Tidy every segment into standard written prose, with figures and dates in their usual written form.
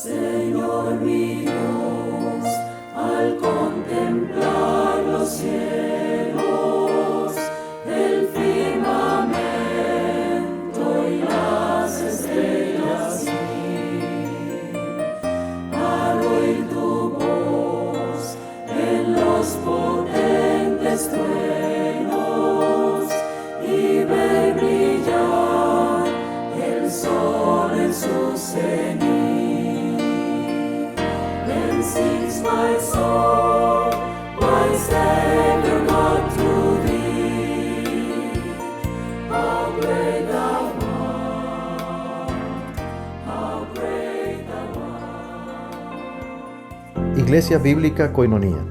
Señor mi Dios, al contemplar los cielos, el firmamento y las estrellas, al oír tu voz en los potentes truenos y ver brillar el sol en su cenit. Then sings my soul, my Savior God, to thee. How great thou art, how great thou art. Iglesia Bíblica Koinonía.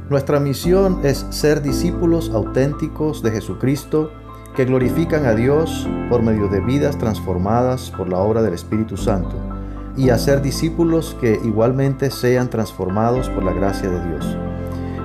Nuestra misión es ser discípulos auténticos de Jesucristo que glorifican a Dios por medio de vidas transformadas por la obra del Espíritu Santo, y hacer discípulos que igualmente sean transformados por la gracia de Dios.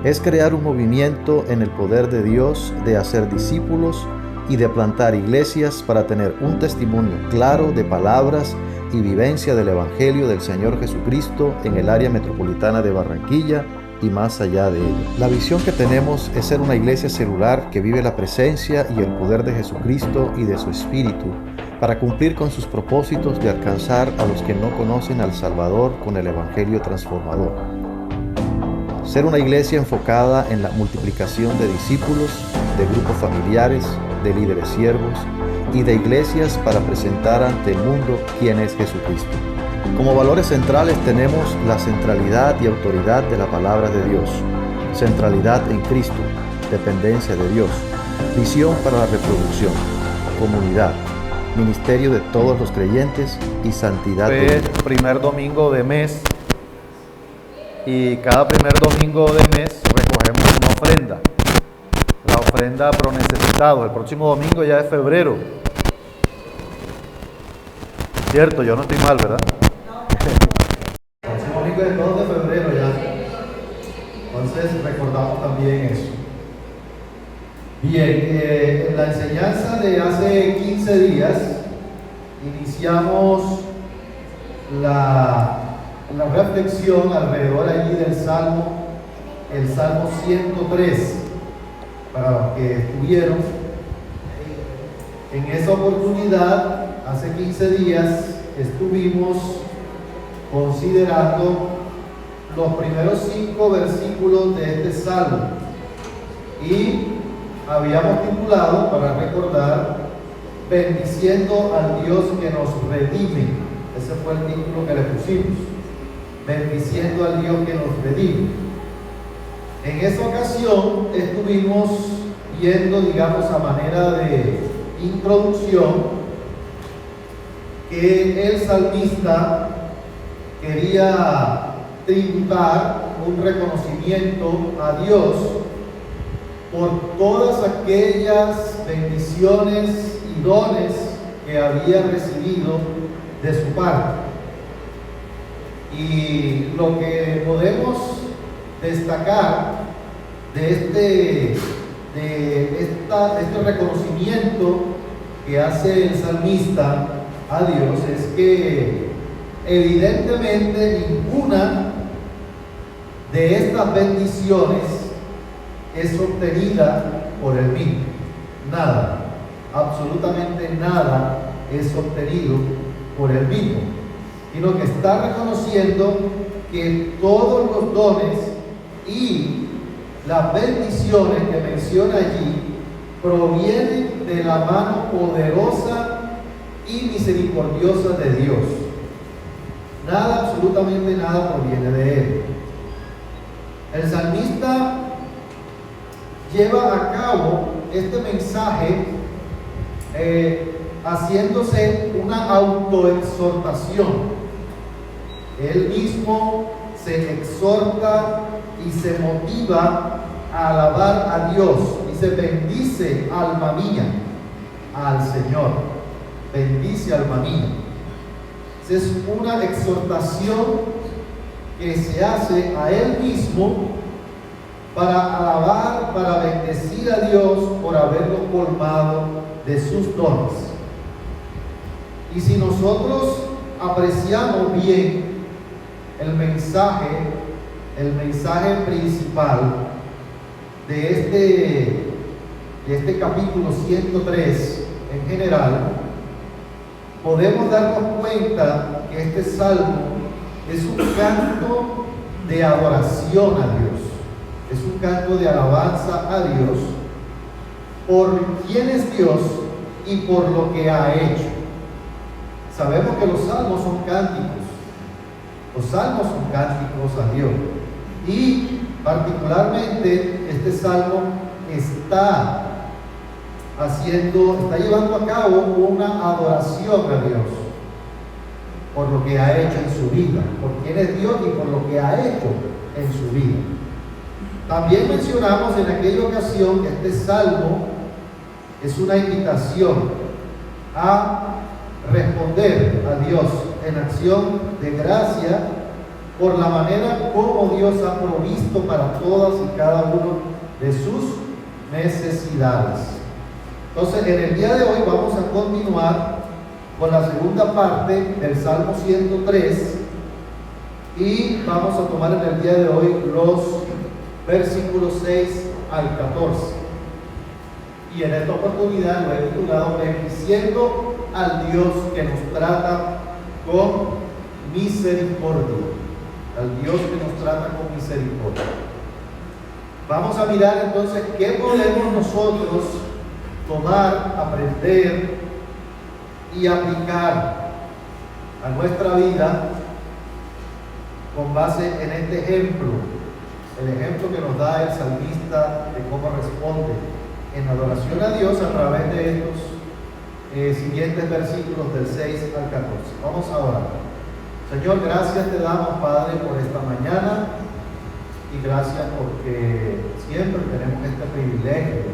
Es crear un movimiento en el poder de Dios de hacer discípulos y de plantar iglesias para tener un testimonio claro de palabras y vivencia del Evangelio del Señor Jesucristo en el área metropolitana de Barranquilla y más allá de ella. La visión que tenemos es ser una iglesia celular que vive la presencia y el poder de Jesucristo y de su Espíritu para cumplir con sus propósitos de alcanzar a los que no conocen al Salvador con el Evangelio transformador. Ser una iglesia enfocada en la multiplicación de discípulos, de grupos familiares, de líderes siervos y de iglesias para presentar ante el mundo quién es Jesucristo. Como valores centrales tenemos la centralidad y autoridad de la palabra de Dios, centralidad en Cristo, dependencia de Dios, visión para la reproducción, comunidad, ministerio de todos los creyentes y santidad. Es primer domingo de mes y cada primer domingo de mes recogemos una ofrenda. La ofrenda pro necesitados. El próximo domingo ya es febrero. Cierto, yo no estoy mal, ¿verdad? El próximo domingo es 2 de febrero ya. Entonces recordamos también eso. Bien, en la enseñanza de hace 15 días iniciamos la reflexión alrededor allí del Salmo, el Salmo 103, para los que estuvieron. En esa oportunidad, hace 15 días, estuvimos considerando los primeros 5 versículos de este Salmo y habíamos titulado, para recordar, bendiciendo al Dios que nos redime. Ese fue el título que le pusimos, bendiciendo al Dios que nos redime. En esa ocasión estuvimos viendo, digamos, a manera de introducción, que el salmista quería tributar un reconocimiento a Dios por todas aquellas bendiciones y dones que había recibido de su parte. Y lo que podemos destacar de este reconocimiento que hace el salmista a Dios es que evidentemente ninguna de estas bendiciones es obtenida por el mismo. Nada, absolutamente nada es obtenido por el mismo, sino que está reconociendo que todos los dones y las bendiciones que menciona allí provienen de la mano poderosa y misericordiosa de Dios. Nada, absolutamente nada proviene de Él. El salmista lleva a cabo este mensaje haciéndose una autoexhortación. Él mismo se exhorta y se motiva a alabar a Dios. Dice: bendice, alma mía, al Señor. Bendice, alma mía. Es una exhortación que se hace a Él mismo para alabar, para bendecir a Dios por haberlo colmado de sus dones. Y si nosotros apreciamos bien el mensaje principal de este capítulo 103 en general, podemos darnos cuenta que este salmo es un canto de adoración a Dios, es un canto de alabanza a Dios por quién es Dios y por lo que ha hecho. Sabemos que los salmos son cánticos, a Dios, y particularmente este salmo está llevando a cabo una adoración a Dios por lo que ha hecho en su vida, por quién es Dios y por lo que ha hecho en su vida. También mencionamos en aquella ocasión que este salmo es una invitación a responder a Dios en acción de gracia por la manera como Dios ha provisto para todas y cada uno de sus necesidades. Entonces, en el día de hoy vamos a continuar con la segunda parte del Salmo 103 y vamos a tomar en el día de hoy los versículos 6 al 14. Y en esta oportunidad lo he titulado Bendiciendo al Dios que nos trata con misericordia. Al Dios que nos trata con misericordia. Vamos a mirar entonces qué podemos nosotros tomar, aprender y aplicar a nuestra vida con base en este ejemplo, el ejemplo que nos da el salmista de cómo responde en adoración a Dios a través de estos siguientes versículos del 6 al 14. Vamos a orar. Señor, gracias te damos, Padre, por esta mañana y gracias porque siempre tenemos este privilegio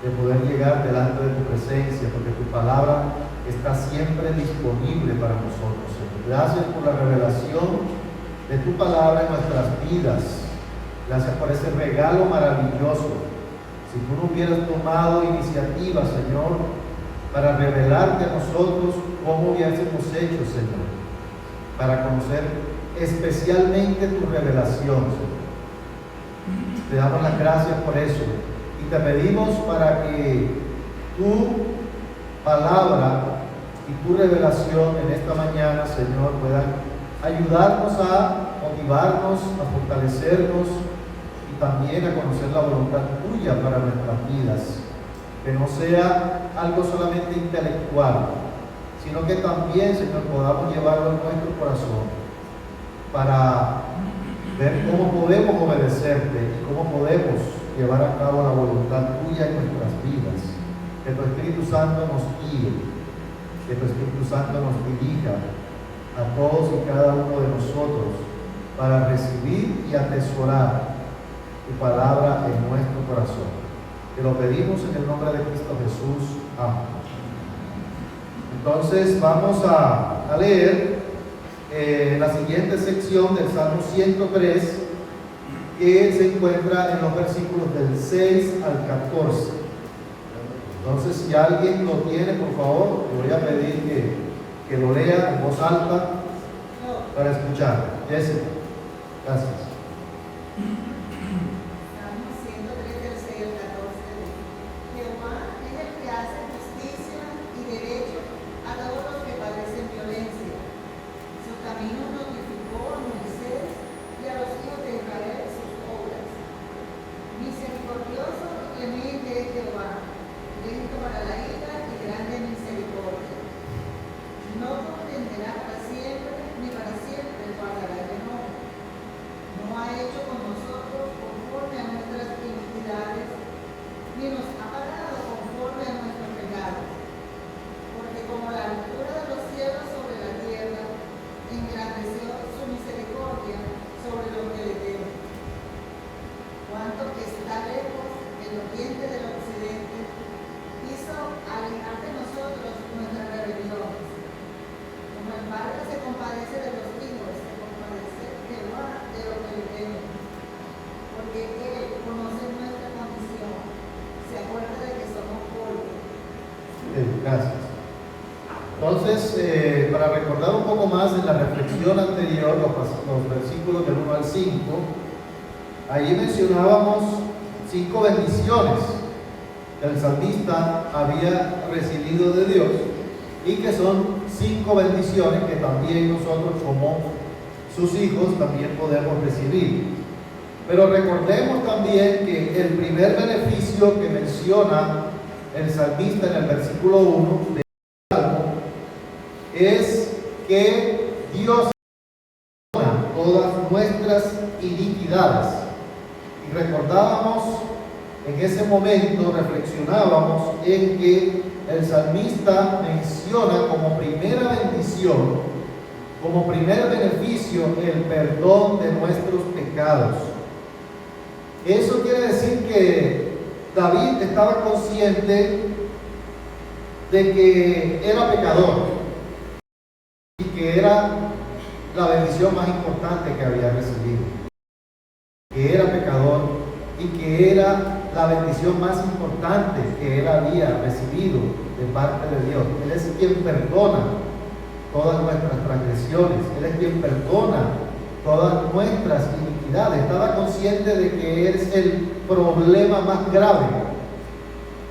de poder llegar delante de tu presencia, porque tu palabra está siempre disponible para nosotros, Señor. Gracias por la revelación de tu palabra en nuestras vidas. Gracias por ese regalo maravilloso. Si tú no hubieras tomado iniciativa, Señor, para revelarte a nosotros, ¿cómo hubiésemos hecho, Señor? Para conocer especialmente tu revelación, Señor. Te damos las gracias por eso. Y te pedimos para que tu palabra y tu revelación en esta mañana, Señor, puedan ayudarnos a motivarnos, a fortalecernos y también a conocer la voluntad tuya para nuestras vidas. Que no sea algo solamente intelectual, sino que también, Señor, podamos llevarlo en nuestro corazón para ver cómo podemos obedecerte y cómo podemos llevar a cabo la voluntad tuya en nuestras vidas. Que tu Espíritu Santo nos guíe, que tu Espíritu Santo nos dirija a todos y cada uno de nosotros para recibir y atesorar tu palabra en nuestro corazón. Te lo pedimos en el nombre de Cristo Jesús. Amén. Entonces vamos a leer la siguiente sección del Salmo 103, que se encuentra en los versículos del 6 al 14. Entonces, si alguien lo tiene, por favor, le voy a pedir que lo lea en voz alta para escuchar. Jessica, gracias. No ha hecho con nosotros Entonces, para recordar un poco más en la reflexión anterior, los versículos del 1 al 5, ahí mencionábamos 5 bendiciones que el salmista había recibido de Dios y que son 5 bendiciones que también nosotros como sus hijos también podemos recibir. Pero recordemos también que el primer beneficio que menciona el salmista en el versículo 1 del Salmo es que Dios perdona todas nuestras iniquidades. Y recordábamos en ese momento, reflexionábamos en que el salmista menciona como primera bendición, como primer beneficio, el perdón de nuestros pecados. Eso quiere decir que David estaba consciente de que era pecador y que era la bendición más importante que había recibido. Que era pecador y que era la bendición más importante que él había recibido de parte de Dios. Él es quien perdona todas nuestras transgresiones, Él es quien perdona todas nuestras iniquidades. Estaba consciente de que es el problema más grave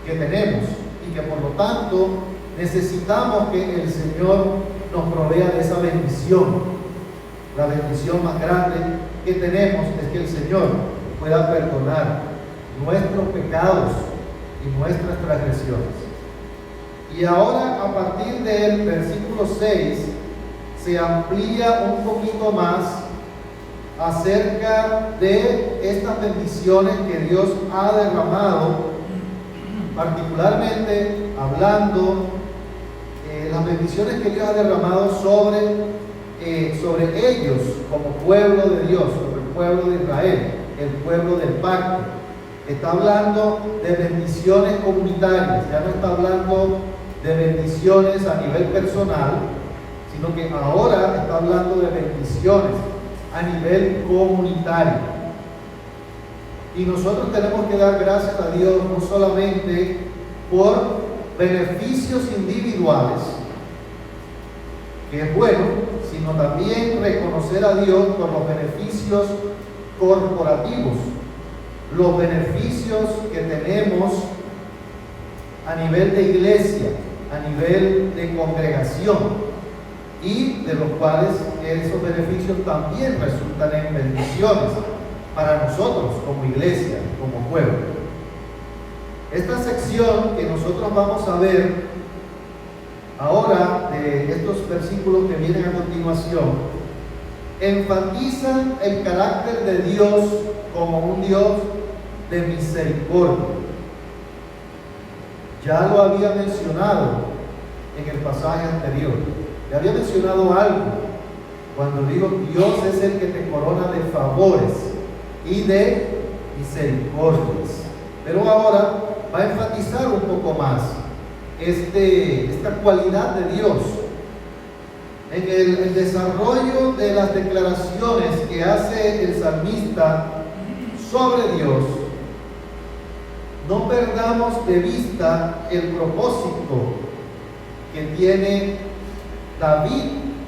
que tenemos y que por lo tanto necesitamos que el Señor nos provea de esa bendición. La bendición más grande que tenemos es que el Señor pueda perdonar nuestros pecados y nuestras transgresiones. Y ahora, a partir del versículo 6, se amplía un poquito más acerca de estas bendiciones que Dios ha derramado, particularmente hablando las bendiciones que Dios ha derramado sobre ellos como pueblo de Dios, sobre el pueblo de Israel, el pueblo del pacto. Está hablando de bendiciones comunitarias, ya no está hablando de bendiciones a nivel personal, sino que ahora está hablando de bendiciones a nivel comunitario. Y nosotros tenemos que dar gracias a Dios no solamente por beneficios individuales, que es bueno, sino también reconocer a Dios por los beneficios corporativos, los beneficios que tenemos a nivel de iglesia, a nivel de congregación, y de los cuales esos beneficios también resultan en bendiciones para nosotros como iglesia, como pueblo. Esta sección que nosotros vamos a ver ahora, de estos versículos que vienen a continuación, enfatizan el carácter de Dios como un Dios de misericordia. Ya lo había mencionado en el pasaje anterior. Le había mencionado algo cuando digo Dios es el que te corona de favores y de misericordias. Pero ahora va a enfatizar un poco más esta cualidad de Dios. En el desarrollo de las declaraciones que hace el salmista sobre Dios, no perdamos de vista el propósito que tiene David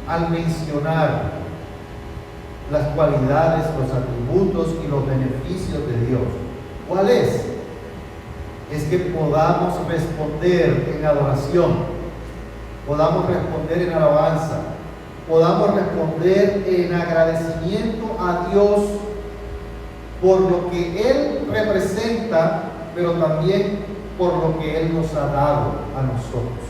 al mencionar las cualidades, los atributos y los beneficios de Dios. ¿Cuál es? Es que podamos responder en adoración, podamos responder en alabanza, podamos responder en agradecimiento a Dios por lo que Él representa, pero también por lo que Él nos ha dado a nosotros,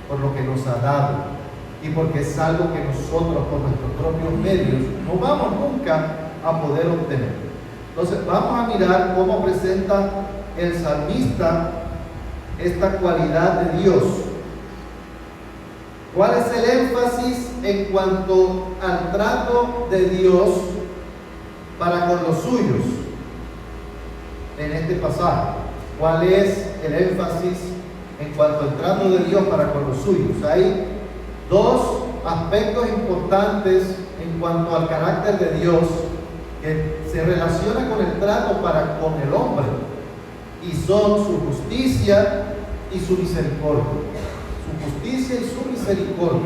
por lo que nos ha dado, y porque es algo que nosotros con nuestros propios medios no vamos nunca a poder obtener. Entonces vamos a mirar cómo presenta el salmista esta cualidad de Dios. ¿Cuál es el énfasis en cuanto al trato de Dios para con los suyos en este pasaje? ¿Cuál es el énfasis en cuanto al trato de Dios para con los suyos? Hay dos aspectos importantes en cuanto al carácter de Dios que se relaciona con el trato para con el hombre, y son su justicia y su misericordia. Su justicia y su misericordia. misericordia.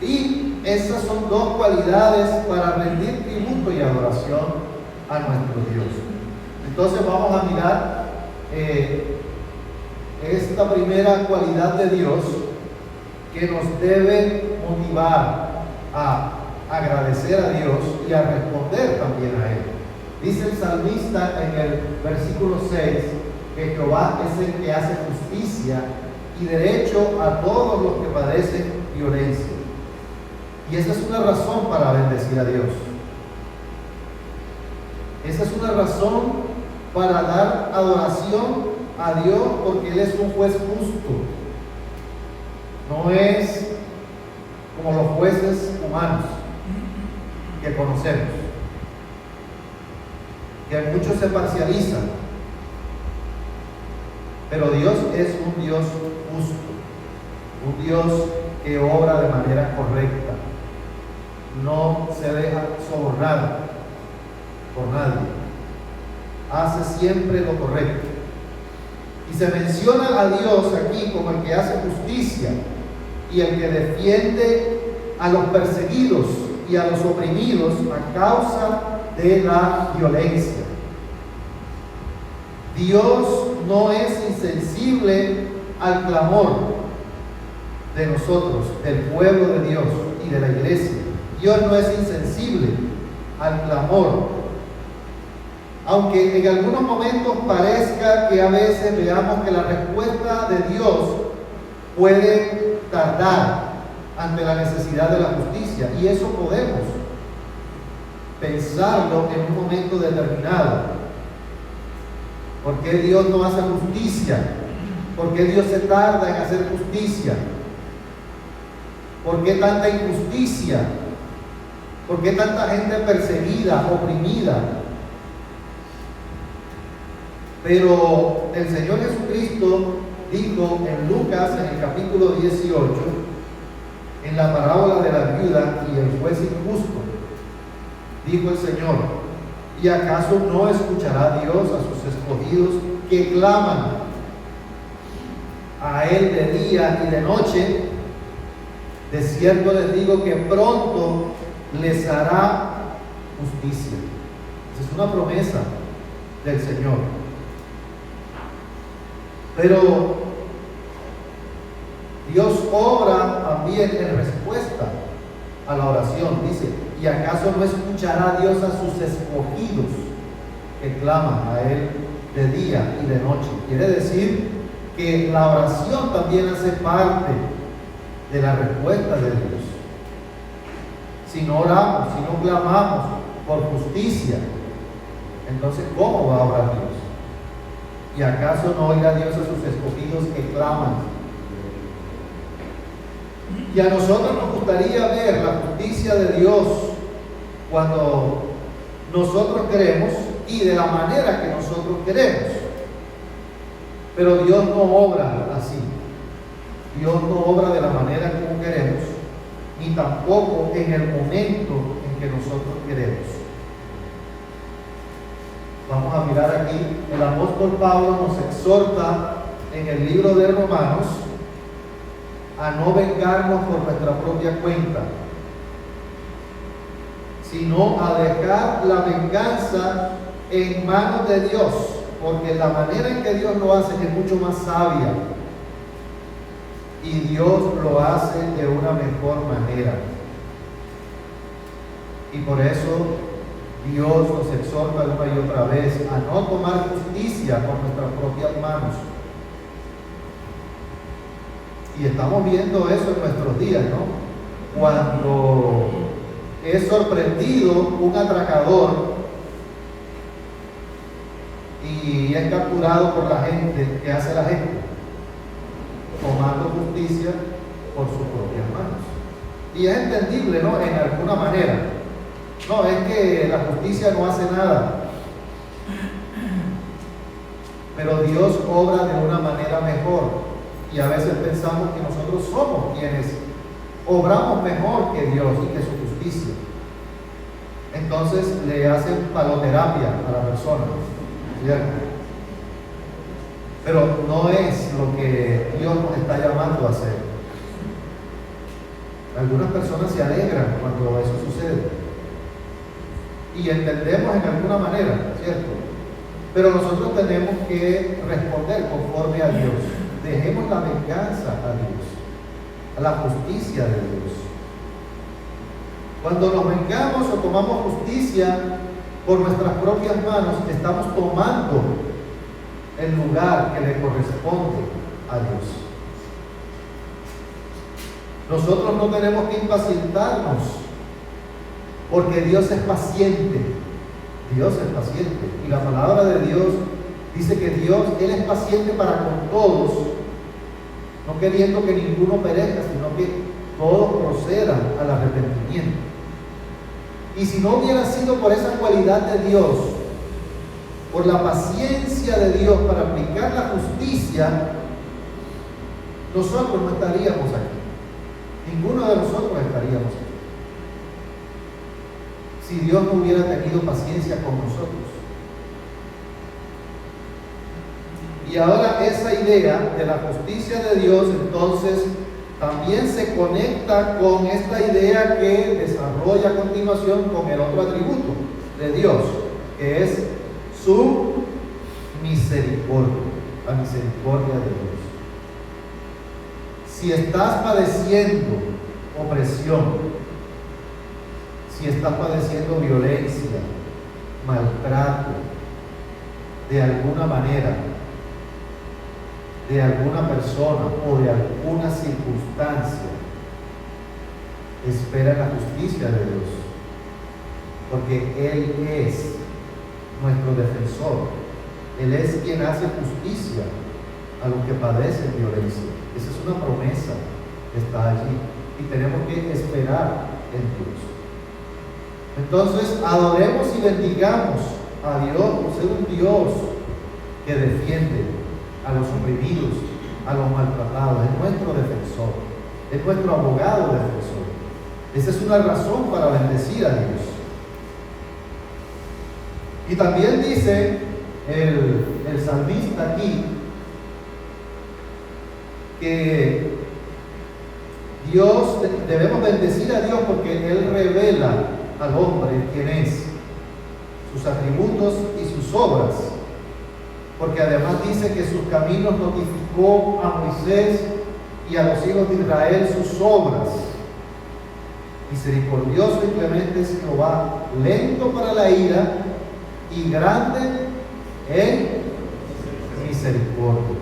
Y esas son dos cualidades para rendir tributo y adoración a nuestro Dios. Entonces vamos a mirar esta primera cualidad de Dios que nos debe motivar a agradecer a Dios y a responder también a Él. Dice el salmista en el versículo 6 que Jehová es el que hace justicia y derecho a todos los que padecen violencia. Y esa es una razón para bendecir a Dios. Esa es una razón para dar adoración a Dios, porque Él es un juez justo. No es como los jueces humanos que conocemos, que muchos se parcializan. Pero Dios es un Dios justo, un Dios que obra de manera correcta, no se deja sobornar por nadie, hace siempre lo correcto. Y se menciona a Dios aquí como el que hace justicia y el que defiende a los perseguidos y a los oprimidos a causa de la violencia. Dios no es insensible al clamor de nosotros, del pueblo de Dios y de la iglesia. Dios no es insensible al clamor. Aunque en algunos momentos parezca que a veces veamos que la respuesta de Dios puede tardar ante la necesidad de la justicia, y eso podemos pensarlo en un momento determinado. ¿Por qué Dios no hace justicia? ¿Por qué Dios se tarda en hacer justicia? ¿Por qué tanta injusticia? ¿Por qué tanta gente perseguida, oprimida? Pero el Señor Jesucristo dijo en Lucas, en el capítulo 18, en la parábola de la viuda y el juez injusto, dijo el Señor: ¿y acaso no escuchará Dios a sus escogidos que claman a Él de día y de noche? De cierto les digo que pronto les hará justicia. Esa es una promesa del Señor. Pero Dios obra también en respuesta a la oración. Dice: ¿y acaso no escuchará Dios a sus escogidos que claman a Él de día y de noche? Quiere decir que la oración también hace parte de la respuesta de Dios. Si no oramos, si no clamamos por justicia, entonces ¿cómo va a orar Dios? ¿Y acaso no oirá Dios a sus escogidos que claman? Y a nosotros nos gustaría ver la justicia de Dios cuando nosotros queremos y de la manera que nosotros queremos. Pero Dios no obra así. Dios no obra de la manera como queremos, ni tampoco en el momento en que nosotros queremos. Vamos a mirar aquí, el apóstol Pablo nos exhorta en el libro de Romanos a no vengarnos por nuestra propia cuenta, sino a dejar la venganza en manos de Dios, porque la manera en que Dios lo hace es mucho más sabia y Dios lo hace de una mejor manera. Y por eso Dios nos exhorta una y otra vez a no tomar justicia con nuestras propias manos. Y estamos viendo eso en nuestros días, ¿no? Cuando es sorprendido un atracador y es capturado por la gente, ¿qué hace la gente? Tomando justicia por sus propias manos. Y es entendible, ¿no? En alguna manera. No, es que la justicia no hace nada. Pero Dios obra de una manera mejor. Y a veces pensamos que nosotros somos quienes obramos mejor que Dios y que su justicia. Entonces le hacen paloterapia a la persona, ¿cierto? Pero no es lo que Dios nos está llamando a hacer. Algunas personas se alegran cuando eso sucede. Y entendemos en alguna manera, ¿cierto? Pero nosotros tenemos que responder conforme a Dios. Dejemos la venganza a Dios, a la justicia de Dios. Cuando nos vengamos o tomamos justicia por nuestras propias manos, estamos tomando el lugar que le corresponde a Dios. Nosotros no tenemos que impacientarnos, porque Dios es paciente. Dios es paciente. Y la palabra de Dios dice que Él es paciente para con todos, no queriendo que ninguno perezca, sino que todos procedan al arrepentimiento. Y si no hubiera sido por esa cualidad de Dios, por la paciencia de Dios para aplicar la justicia, nosotros no estaríamos aquí. Ninguno de nosotros estaríamos aquí. Si Dios no hubiera tenido paciencia con nosotros. Y ahora esa idea de la justicia de Dios, entonces, también se conecta con esta idea que desarrolla a continuación con el otro atributo de Dios, que es su misericordia, la misericordia de Dios. Si estás padeciendo opresión, si estás padeciendo violencia, maltrato, de alguna manera, de alguna persona o de alguna circunstancia, espera la justicia de Dios, porque Él es nuestro defensor. Él es quien hace justicia a los que padecen violencia. Esa es una promesa que está allí y tenemos que esperar en Dios. Entonces, adoremos y bendigamos a Dios por ser un Dios que defiende a los oprimidos, a los maltratados. Es nuestro defensor, es nuestro abogado defensor. Esa es una razón para bendecir a Dios. Y también dice el salmista aquí que debemos bendecir a Dios porque Él revela al hombre quién es, sus atributos y sus obras. Porque además dice que sus caminos notificó a Moisés y a los hijos de Israel sus obras. Misericordioso y clemente es Jehová, lento para la ira y grande en misericordia.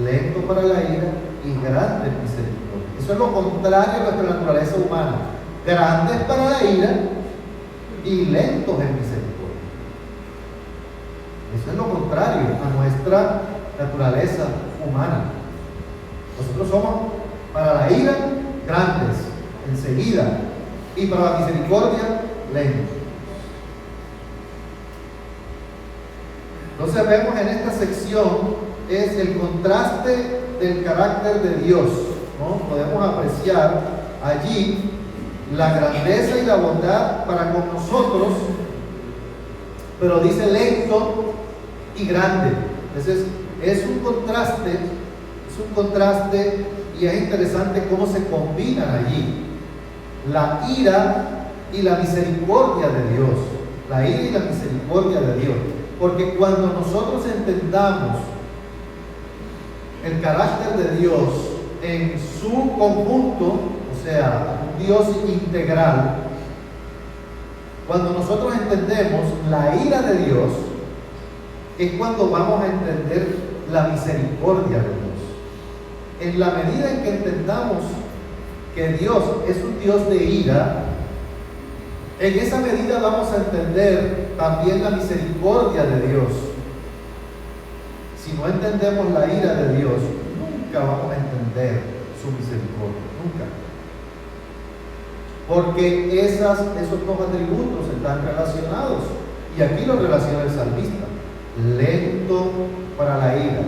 Lento para la ira y grande en misericordia. Eso es lo contrario a nuestra naturaleza humana. Grandes para la ira y lentos en misericordia. Eso es lo contrario a nuestra naturaleza humana. Nosotros somos para la ira grandes, enseguida, y para la misericordia lentos. Entonces vemos en esta sección es el contraste del carácter de Dios, ¿no? Podemos apreciar allí la grandeza y la bondad para con nosotros, pero dice lento y grande. Entonces es un contraste y es interesante cómo se combinan allí la ira y la misericordia de Dios. La ira y la misericordia de Dios. Porque cuando nosotros entendamos el carácter de Dios en su conjunto, o sea, un Dios integral, cuando nosotros entendemos la ira de Dios, es cuando vamos a entender la misericordia de Dios. En la medida en que entendamos que Dios es un Dios de ira, en esa medida vamos a entender también la misericordia de Dios. Si no entendemos la ira de Dios, nunca vamos a entender su misericordia, nunca. Porque esos dos atributos están relacionados. Y aquí lo relaciona el salmista. Lento para la ira,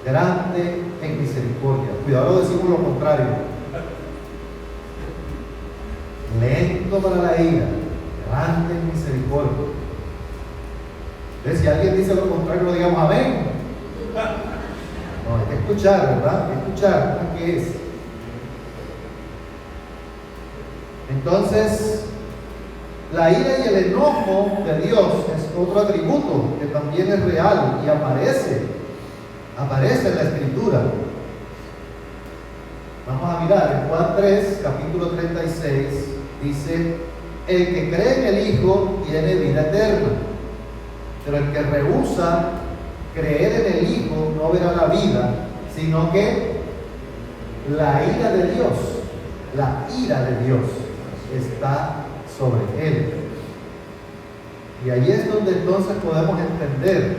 grande en misericordia. Cuidado, decimos lo contrario. Lento para la ira, grande en misericordia. Entonces, si alguien dice lo contrario, no digamos amén. No, hay que escuchar, ¿verdad? Hay que escuchar qué es. Entonces, la ira y el enojo de Dios es otro atributo que también es real y aparece en la Escritura. Vamos a mirar en Juan 3, capítulo 36, dice: el que cree en el Hijo tiene vida eterna, pero el que rehúsa creer en el Hijo no verá la vida, sino que la ira de Dios está sobre él. Y ahí es donde entonces podemos entender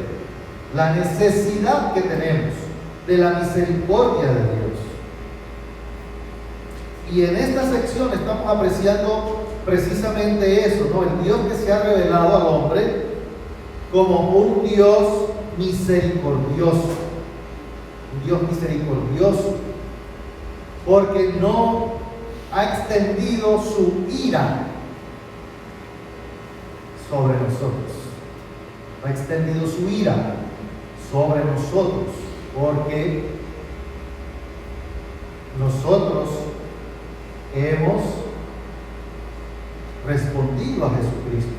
la necesidad que tenemos de la misericordia de Dios. Y en esta sección estamos apreciando precisamente eso, ¿no? El Dios que se ha revelado al hombre como un Dios misericordioso. Un Dios misericordioso, porque no ha extendido su ira sobre nosotros. Ha extendido su ira sobre nosotros, porque nosotros hemos respondido a Jesucristo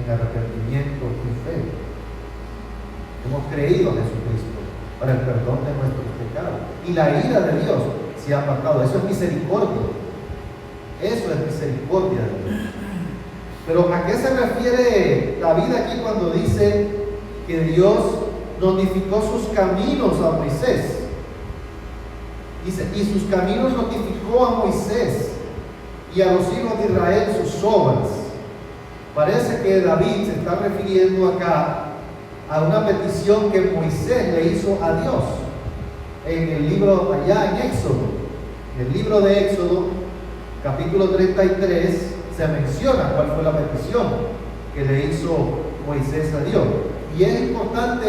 en arrepentimiento y fe. Hemos creído a Jesucristo para el perdón de nuestros pecados. Y la ira de Dios se ha apartado. Eso es misericordia. Eso es misericordia de Dios. Pero ¿a qué se refiere David aquí cuando dice que Dios notificó sus caminos a Moisés? Dice, y sus caminos notificó a Moisés y a los hijos de Israel sus obras. Parece que David se está refiriendo acá a una petición que Moisés le hizo a Dios en el libro allá en Éxodo. En el libro de Éxodo, capítulo 33, se menciona cuál fue la petición que le hizo Moisés a Dios. Y es importante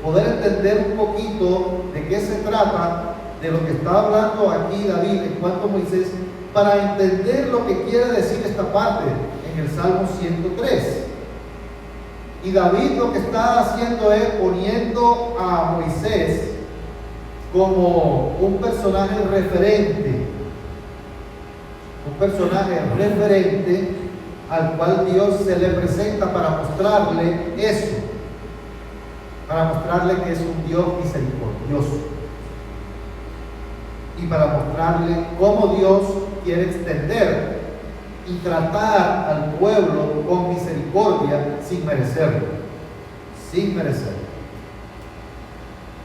poder entender un poquito de qué se trata, de lo que está hablando aquí David en cuanto a Moisés, para entender lo que quiere decir esta parte en el Salmo 103. Y David lo que está haciendo es poniendo a Moisés como un personaje referente al cual Dios se le presenta para mostrarle eso, para mostrarle que es un Dios misericordioso y para mostrarle cómo Dios quiere extender y tratar al pueblo con misericordia sin merecerlo.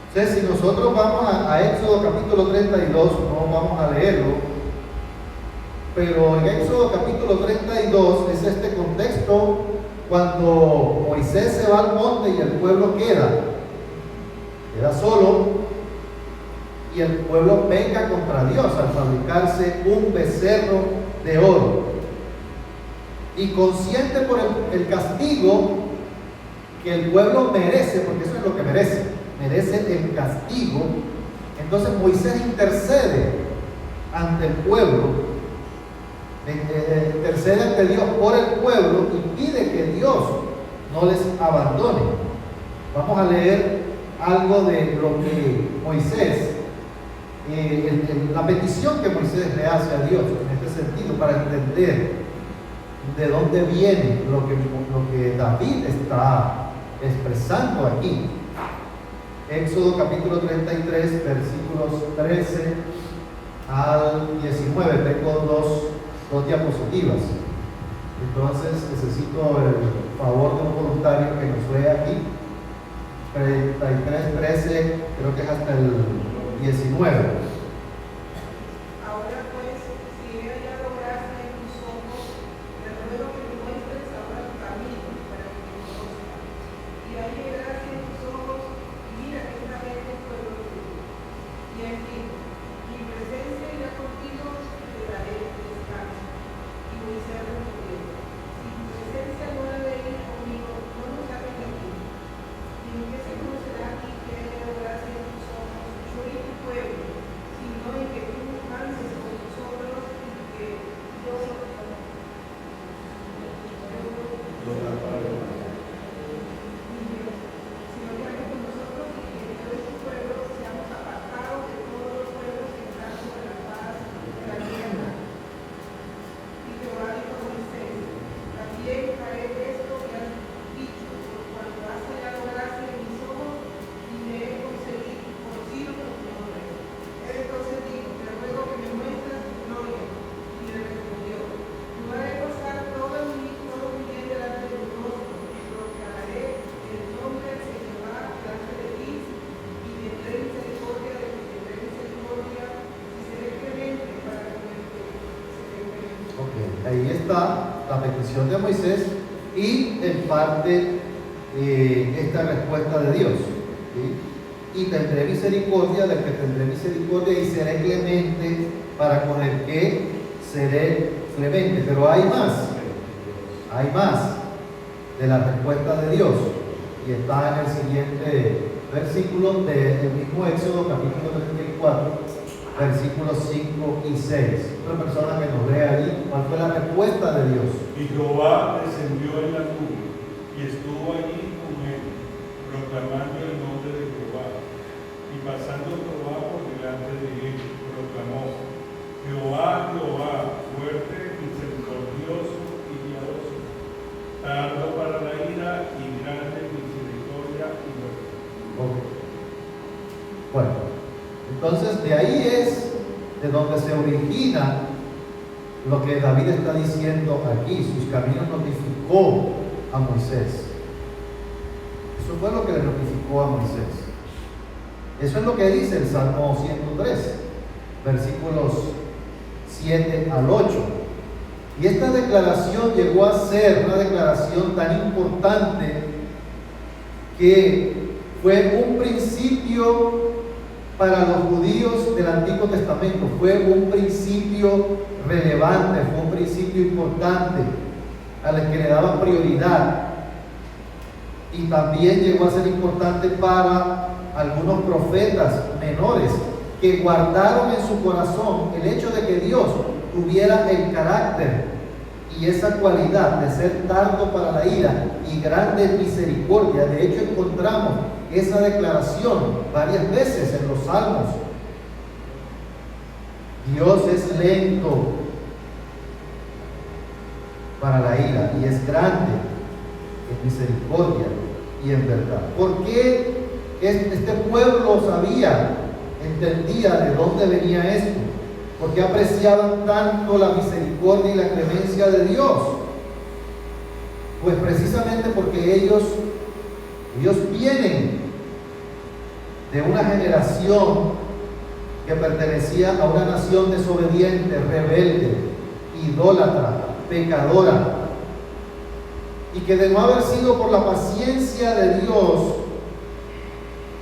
Entonces, si nosotros vamos a Éxodo capítulo 32, no vamos a leerlo, pero en Éxodo capítulo 32 es este contexto cuando Moisés se va al monte y el pueblo queda solo, y el pueblo peca contra Dios al fabricarse un becerro de oro. Y consciente por el castigo que el pueblo merece, porque eso es lo que merece el castigo, entonces Moisés intercede ante el pueblo, intercede ante Dios por el pueblo y pide que Dios no les abandone. Vamos a leer algo de lo que Moisés, la petición que Moisés le hace a Dios en este sentido, para entender de dónde viene lo que David está expresando aquí. Éxodo capítulo 33, versículos 13 al 19. Tengo dos diapositivas. Entonces necesito el favor de un voluntario que nos lea aquí. 33, 13, creo que es hasta el 19. Ahora pues, si he hallado gracia en tus ojos, te ruego que me muestres ahora tu camino para que te conozca. Y halle gracia en tus ojos, y mira que esta vez es pueblo tuyo. Y aquí, mi presencia irá contigo, te daré descanso. Y Moisés respondió: si tu presencia no ha de ir conmigo, no nos saques de aquí. ¿Y en qué se conocerá aquí que he hallado gracia en tus ojos, yo y tu pueblo, sino en que tú andes con nosotros y que yo seamos apartados de todos los pueblos que están sobre la faz de la tierra. Y Jehová Ok, ahí está la petición de Moisés y en parte esta respuesta de Dios. ¿Sí? Y tendré misericordia del que tendré misericordia y seré clemente para con el que seré clemente. Pero hay más de la respuesta de Dios. Y está en el siguiente versículo del mismo Éxodo, capítulo 34, versículos 5 y 6. Otra persona que nos lea allí, ¿cuál fue la respuesta de Dios? Y Jehová descendió en la nube y estuvo allí con él, proclamando el nombre de Jehová. Y pasando Jehová por delante de él, proclamó: Jehová, Jehová, fuerte, misericordioso y piadoso, tardo para la ira y grande misericordia y verdad. Ok. Bueno, entonces de ahí es de donde se origina lo que David está diciendo aquí. Sus caminos notificó a Moisés. Eso fue lo que le notificó a Moisés. Eso es lo que dice el Salmo 103, versículos 7 al 8. Y esta declaración llegó a ser una declaración tan importante que fue un principio para los judíos del Antiguo Testamento. Fue un principio relevante, fue un principio importante al que le daban prioridad. Y también llegó a ser importante para algunos profetas menores que guardaron en su corazón el hecho de que Dios tuviera el carácter y esa cualidad de ser tardo para la ira y grande misericordia. De hecho, encontramos esa declaración varias veces en los Salmos. Dios es lento para la ira y es grande en misericordia y en verdad. ¿Por qué este pueblo entendía de dónde venía esto? ¿Por qué apreciaban tanto la misericordia y la clemencia de Dios? Pues precisamente porque ellos vienen de una generación que pertenecía a una nación desobediente, rebelde, idólatra, pecadora, y que de no haber sido por la paciencia de Dios,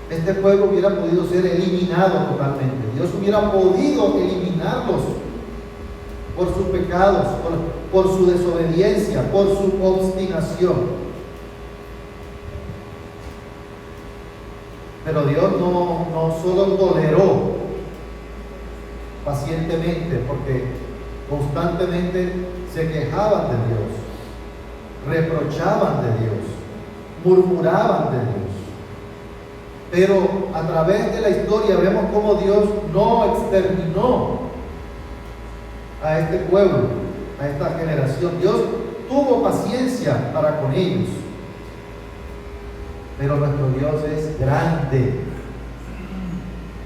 este pueblo hubiera podido ser eliminado totalmente. Dios hubiera podido eliminarlos por sus pecados, por su desobediencia, por su obstinación. Pero Dios no solo toleró pacientemente, porque constantemente se quejaban de Dios, reprochaban de Dios, murmuraban de Dios. Pero a través de la historia vemos cómo Dios no exterminó a este pueblo, a esta generación. Dios tuvo paciencia para con ellos. Pero nuestro Dios es grande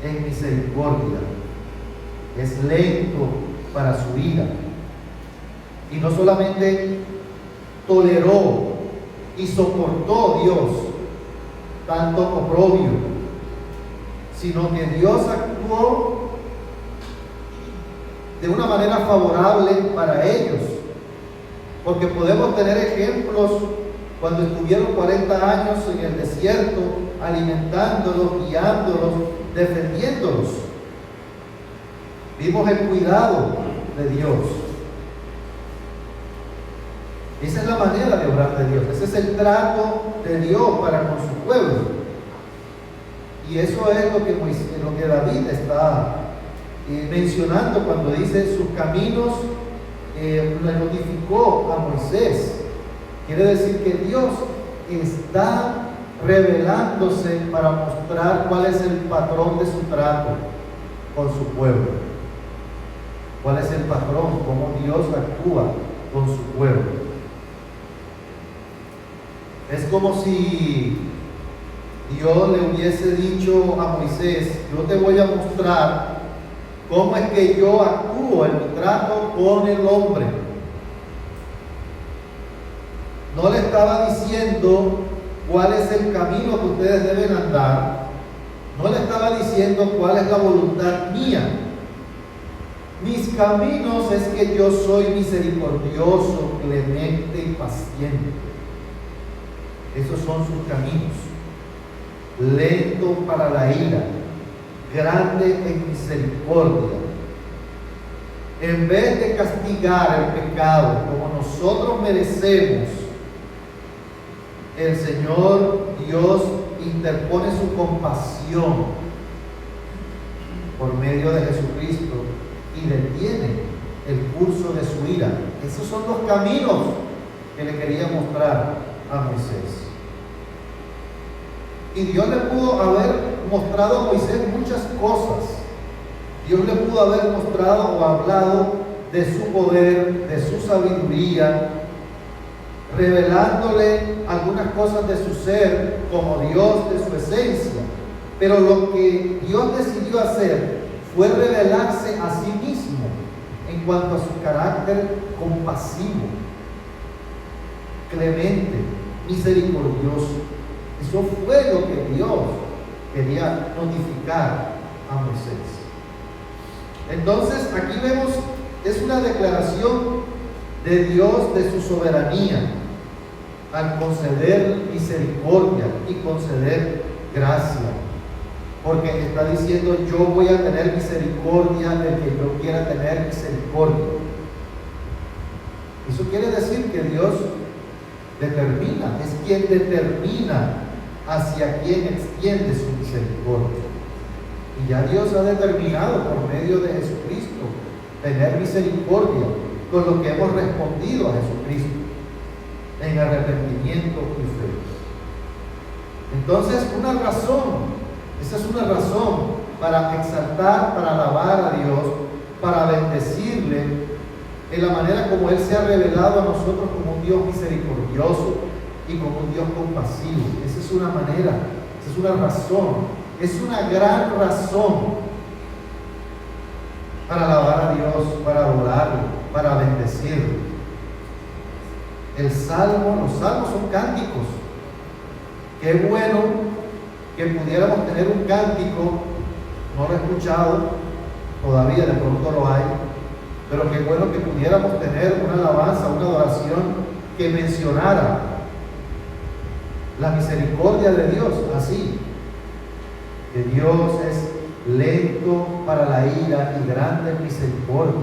en misericordia, es lento para su ira. Y no solamente toleró y soportó Dios tanto oprobio, sino que Dios actuó de una manera favorable para ellos. Porque podemos tener ejemplos cuando estuvieron 40 años en el desierto, alimentándolos, guiándolos, defendiéndolos. Vimos el cuidado de Dios. Esa es la manera de obrar de Dios. Ese es el trato de Dios para con su pueblo. Y eso es lo que David está mencionando cuando dice sus caminos le notificó a Moisés. Quiere decir que Dios está revelándose para mostrar cuál es el patrón de su trato con su pueblo. ¿Cuál es el patrón? Cómo Dios actúa con su pueblo. Es como si Dios le hubiese dicho a Moisés: yo te voy a mostrar cómo es que yo actúo en mi trato con el hombre. No le estaba diciendo cuál es el camino que ustedes deben andar. No le estaba diciendo cuál es la voluntad mía. Mis caminos es que yo soy misericordioso, clemente y paciente. Esos son sus caminos. Lento para la ira, grande en misericordia. En vez de castigar el pecado como nosotros merecemos, el Señor Dios interpone su compasión por medio de Jesucristo y detiene el curso de su ira. Esos son los caminos que le quería mostrar a Moisés. Y Dios le pudo haber mostrado a Moisés muchas cosas. Dios le pudo haber mostrado o hablado de su poder, de su sabiduría, revelándole algunas cosas de su ser como Dios, de su esencia. Pero lo que Dios decidió hacer fue revelarse a sí mismo en cuanto a su carácter compasivo, clemente, misericordioso. Eso fue lo que Dios quería notificar a Moisés. Entonces aquí vemos, es una declaración de Dios de su soberanía al conceder misericordia y conceder gracia, porque está diciendo: yo voy a tener misericordia del que yo quiera tener misericordia. Eso quiere decir que Dios determina, es quien determina hacia quien extiende su misericordia. Y ya Dios ha determinado por medio de Jesucristo tener misericordia con lo que hemos respondido a Jesucristo en arrepentimiento y fe. Entonces, esa es una razón para exaltar, para alabar a Dios, para bendecirle en la manera como Él se ha revelado a nosotros como un Dios misericordioso y como un Dios compasivo. Esa es una manera, esa es una razón. Es una gran razón para alabar a Dios, para adorarlo, para bendecirlo. Los salmos son cánticos. Qué bueno que pudiéramos tener un cántico, no lo he escuchado, todavía de pronto lo hay, pero qué bueno que pudiéramos tener una alabanza, una adoración que mencionara la misericordia de Dios, así. Que Dios es lento para la ira y grande en misericordia.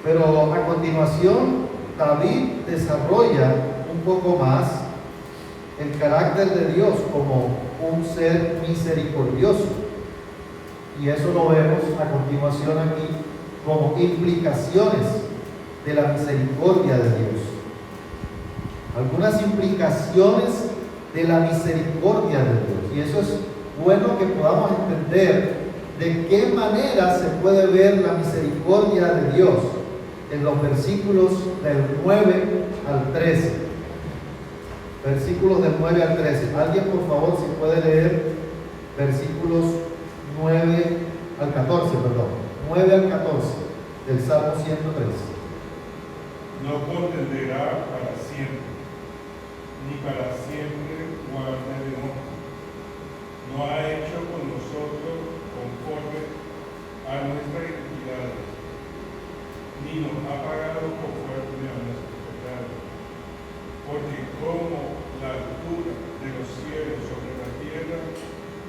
Pero a continuación, David desarrolla un poco más el carácter de Dios como un ser misericordioso. Y eso lo vemos a continuación aquí como implicaciones de la misericordia de Dios. Algunas implicaciones de la misericordia de Dios. Y eso es bueno que podamos entender de qué manera se puede ver la misericordia de Dios en los versículos del 9 al 13. Versículos del 9 al 13. Alguien, por favor, si puede leer versículos 9 al 14, perdón. 9 al 14 del Salmo 113. No contenderá para siempre, ni para siempre guarda de honra. No ha hecho con nosotros conforme a nuestras iniquidades, ni nos ha pagado conforme a nuestros pecados. Porque como la altura de los cielos sobre la tierra,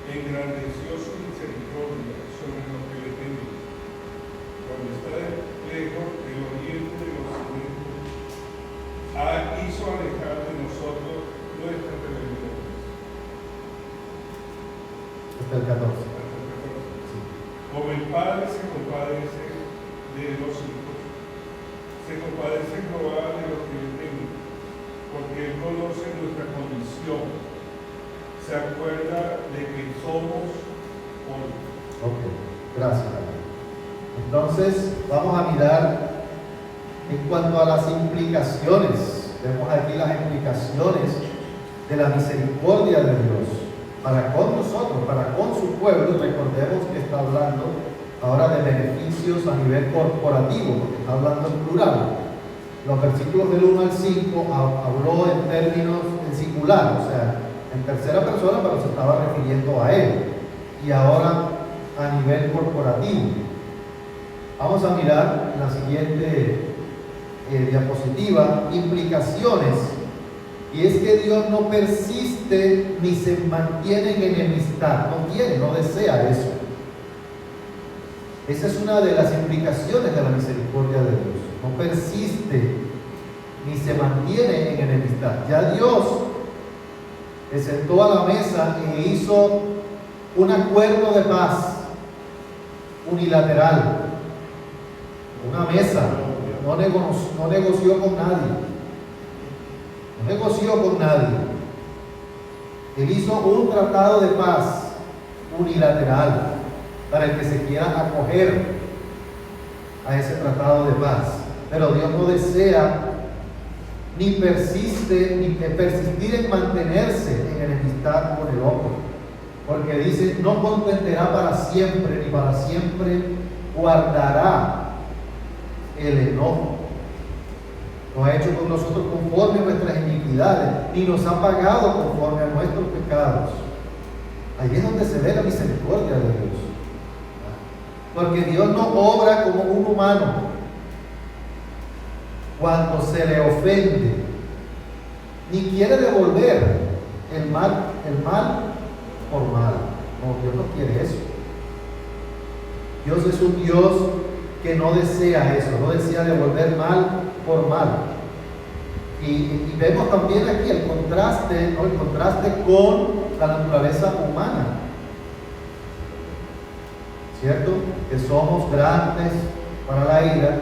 engrandeció su misericordia sobre los que le temen. Cuando está lejos del oriente de los cimientos, hizo alejar de nosotros nuestras rebeliones. Hasta el 14. Como el Padre se compadece de los hijos, se compadece Jehová de los que le temen, porque Él conoce nuestra condición, se acuerda de que somos polvo. Ok, gracias. Entonces, vamos a mirar en cuanto a las implicaciones. Vemos aquí las implicaciones de la misericordia de Dios para con nosotros, para con su pueblo. Recordemos que está hablando ahora de beneficios a nivel corporativo, porque está hablando en plural. Los versículos del 1 al 5 habló en términos en singular, o sea, en tercera persona, pero se estaba refiriendo a él. y ahora a nivel corporativo. Vamos a mirar la siguiente diapositiva, implicaciones. Y es que Dios no persiste ni se mantiene en enemistad, no desea eso. Esa es una de las implicaciones de la misericordia de Dios. No persiste ni se mantiene en enemistad. Ya Dios se sentó a la mesa e hizo un acuerdo de paz unilateral. Una mesa, no negoció con nadie. No negoció con nadie. Él hizo un tratado de paz unilateral para el que se quiera acoger a ese tratado de paz. Pero Dios no desea ni persistir en mantenerse en enemistad con el hombre, porque dice: no contenderá para siempre, ni para siempre guardará el enojo. No ha hecho con nosotros conforme a nuestras iniquidades, ni nos ha pagado conforme a nuestros pecados. Ahí es donde se ve la misericordia de Dios, porque Dios no obra como un humano cuando se le ofende, ni quiere devolver el mal por mal. No, Dios no quiere eso. Dios es un Dios que no desea eso, no desea devolver mal por mal. Y vemos también aquí el contraste, ¿no? El contraste con la naturaleza humana, ¿cierto? Que somos grandes para la ira,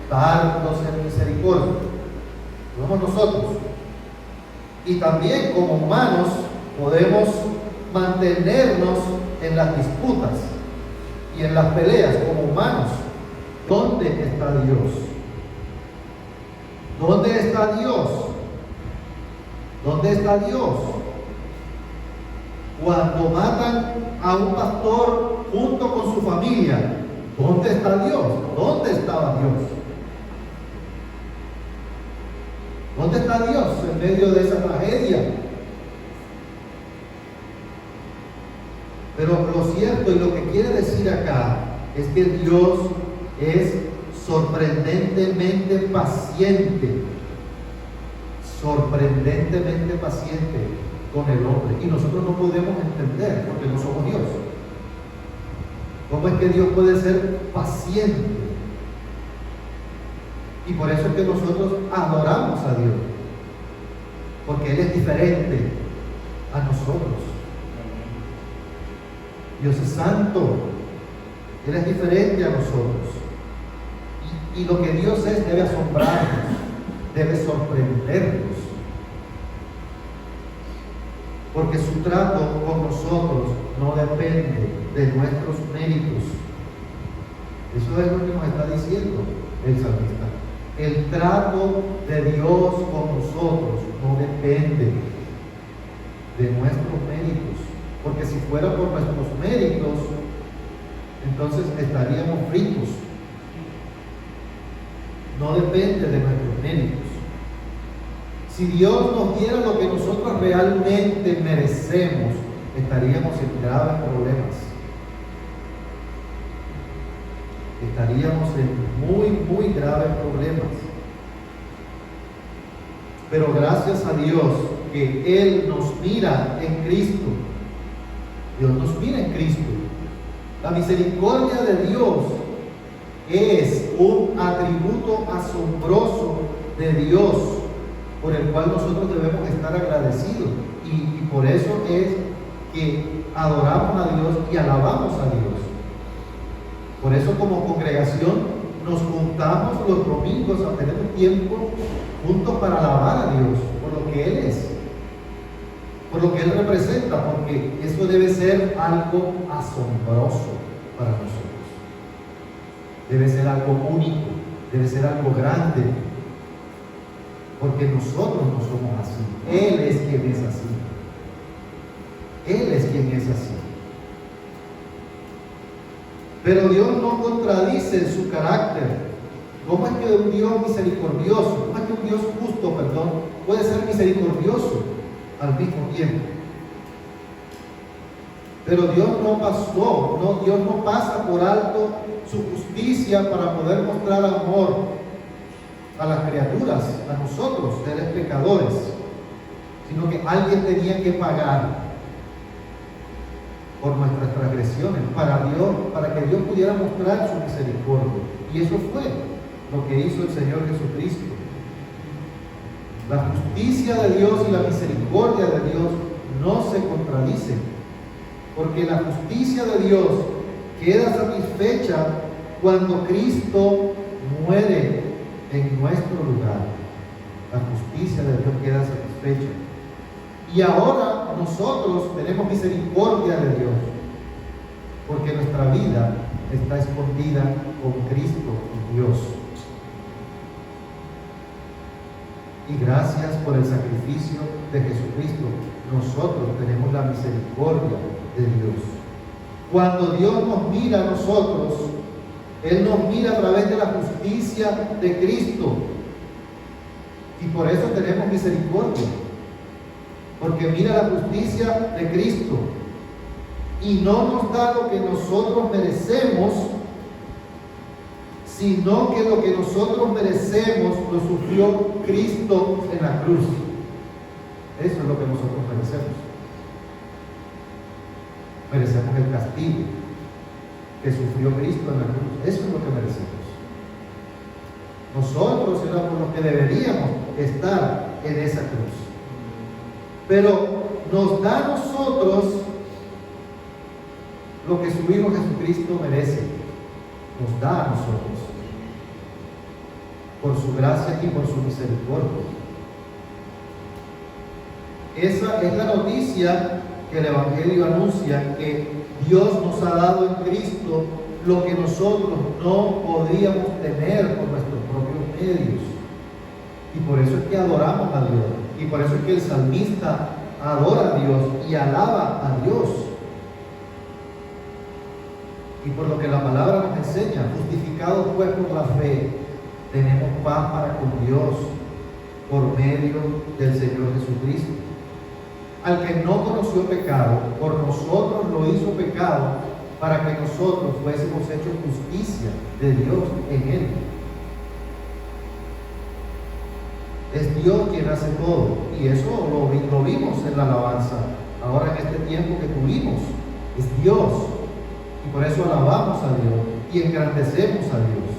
tardos en misericordia. Somos nosotros. Y también como humanos podemos mantenernos en las disputas y en las peleas como humanos. ¿Dónde está Dios? ¿Dónde está Dios? ¿Dónde está Dios? Cuando matan a un pastor junto con su familia, ¿dónde está Dios? ¿Dónde estaba Dios? ¿Dónde está Dios en medio de esa tragedia? Pero lo cierto y lo que quiere decir acá es que Dios es sorprendentemente paciente con el hombre. Y nosotros no podemos entender, porque no somos Dios, cómo es que Dios puede ser paciente. Y por eso es que nosotros adoramos a Dios, porque Él es diferente a nosotros. Dios es santo, Él es diferente a nosotros. Y lo que Dios es debe asombrarnos, debe sorprendernos, porque su trato con nosotros no depende de nuestros méritos. Eso es lo que nos está diciendo el salmista. El trato de Dios con nosotros no depende de nuestros méritos, porque si fuera por nuestros méritos, entonces estaríamos fritos. No depende de nuestros méritos. Si Dios nos diera lo que nosotros realmente merecemos, estaríamos en graves problemas. Estaríamos en muy graves problemas. Pero gracias a Dios que Él nos mira en Cristo. Dios nos mira en Cristo. La misericordia de Dios es un atributo asombroso de Dios, por el cual nosotros debemos estar agradecidos. Y por eso es que adoramos a Dios y alabamos a Dios. Por eso como congregación nos juntamos los domingos a tener un tiempo juntos para alabar a Dios por lo que Él es, por lo que Él representa, porque eso debe ser algo asombroso para nosotros. Debe ser algo único, debe ser algo grande, porque nosotros no somos así. Él es quien es así. Él es quien es así. Pero Dios no contradice su carácter. ¿Cómo es que un Dios misericordioso, cómo es que un Dios justo, puede ser misericordioso al mismo tiempo? Pero Dios no pasa por alto su justicia para poder mostrar amor a las criaturas, a nosotros, seres pecadores, sino que alguien tenía que pagar por nuestras transgresiones, para que Dios pudiera mostrar su misericordia. Y eso fue lo que hizo el Señor Jesucristo. La justicia de Dios y la misericordia de Dios no se contradicen, porque la justicia de Dios queda satisfecha cuando Cristo muere en nuestro lugar. La justicia de Dios queda satisfecha. Y ahora nosotros tenemos misericordia de Dios, porque nuestra vida está escondida con Cristo y Dios. Y gracias por el sacrificio de Jesucristo, nosotros tenemos la misericordia de Dios. Cuando Dios nos mira a nosotros, Él nos mira a través de la justicia de Cristo. Y por eso tenemos misericordia. Porque mira la justicia de Cristo. Y no nos da lo que nosotros merecemos, sino que lo que nosotros merecemos lo sufrió Cristo en la cruz. Eso es lo que nosotros merecemos. Merecemos el castigo que sufrió Cristo en la cruz. Eso es lo que merecemos. Nosotros éramos los que deberíamos estar en esa cruz. Pero nos da a nosotros lo que su Hijo Jesucristo merece. Nos da a nosotros, por su gracia y por su misericordia. Esa es la noticia que el Evangelio anuncia, que Dios nos ha dado en Cristo lo que nosotros no podíamos tener por nuestros propios medios. Y por eso es que adoramos a Dios. Y por eso es que el salmista adora a Dios y alaba a Dios. Y por lo que la palabra nos enseña, justificados pues por la fe, tenemos paz para con Dios por medio del Señor Jesucristo. Al que no conoció pecado, por nosotros lo hizo pecado, para que nosotros fuésemos hechos justicia de Dios en Él. Es Dios quien hace todo, y eso lo vimos en la alabanza, ahora en este tiempo que tuvimos. Es Dios, y por eso alabamos a Dios y engrandecemos a Dios.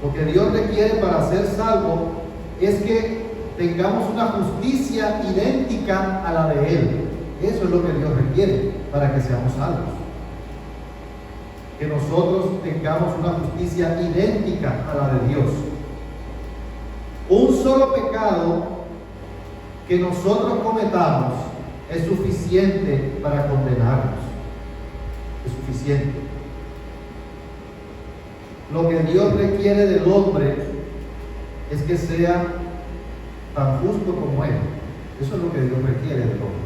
Lo que Dios requiere para ser salvo es que tengamos una justicia idéntica a la de Él. Eso es lo que Dios requiere para que seamos salvos. Que nosotros tengamos una justicia idéntica a la de Dios. Un solo pecado que nosotros cometamos es suficiente para condenarnos. Es suficiente. Lo que Dios requiere del hombre es que sea tan justo como Él. Eso es lo que Dios requiere del hombre.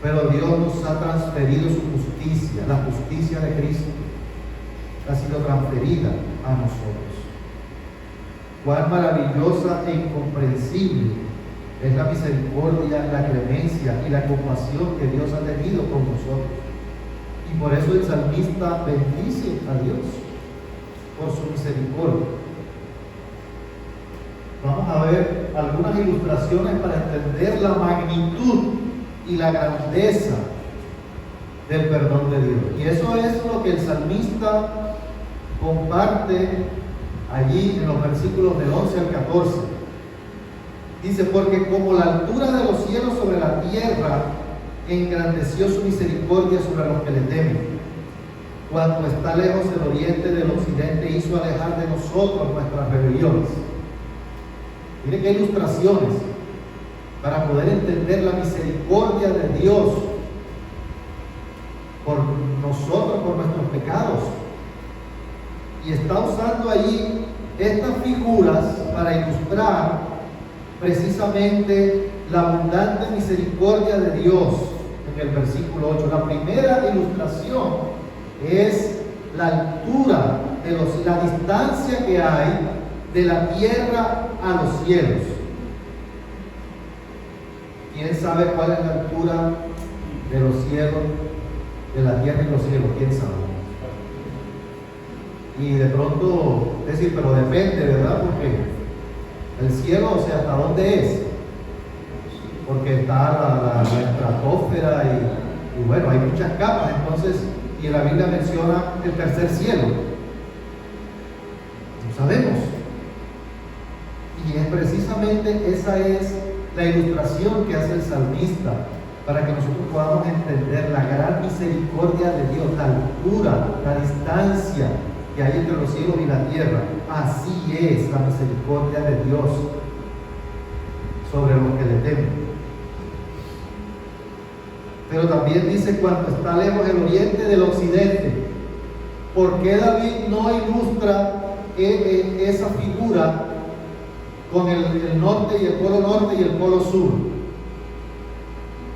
Pero Dios nos ha transferido su justicia, la justicia de Cristo ha sido transferida a nosotros. Cuán maravillosa e incomprensible es la misericordia, la clemencia y la compasión que Dios ha tenido con nosotros. Y por eso el salmista bendice a Dios por su misericordia. Vamos a ver algunas ilustraciones para entender la magnitud y la grandeza del perdón de Dios. Y eso es lo que el salmista comparte allí en los versículos del 11 al 14. Dice: porque como la altura de los cielos sobre la tierra, engrandeció su misericordia sobre los que le temen. Cuando está lejos el oriente del occidente, hizo alejar de nosotros nuestras rebeliones. Mire qué ilustraciones para poder entender la misericordia de Dios por nosotros, por nuestros pecados. Y está usando allí estas figuras para ilustrar precisamente la abundante misericordia de Dios en el versículo 8. La primera ilustración es la altura, la distancia que hay de la tierra a los cielos. ¿Quién sabe cuál es la altura de los cielos, de la tierra y los cielos, quién sabe. Y de pronto, es decir, pero depende, ¿verdad? Porque el cielo, o sea, ¿hasta dónde es? Porque está la estratosfera y bueno, hay muchas capas, entonces, y la Biblia menciona el tercer cielo. No sabemos. Y es precisamente esa es la ilustración que hace el salmista para que nosotros podamos entender la gran misericordia de Dios, la altura, la distancia que hay entre los cielos y la tierra. Así es la misericordia de Dios sobre los que le temen. Pero también dice cuando está lejos el oriente del occidente. ¿Por qué David no ilustra esa figura con el norte y el polo norte y el polo sur?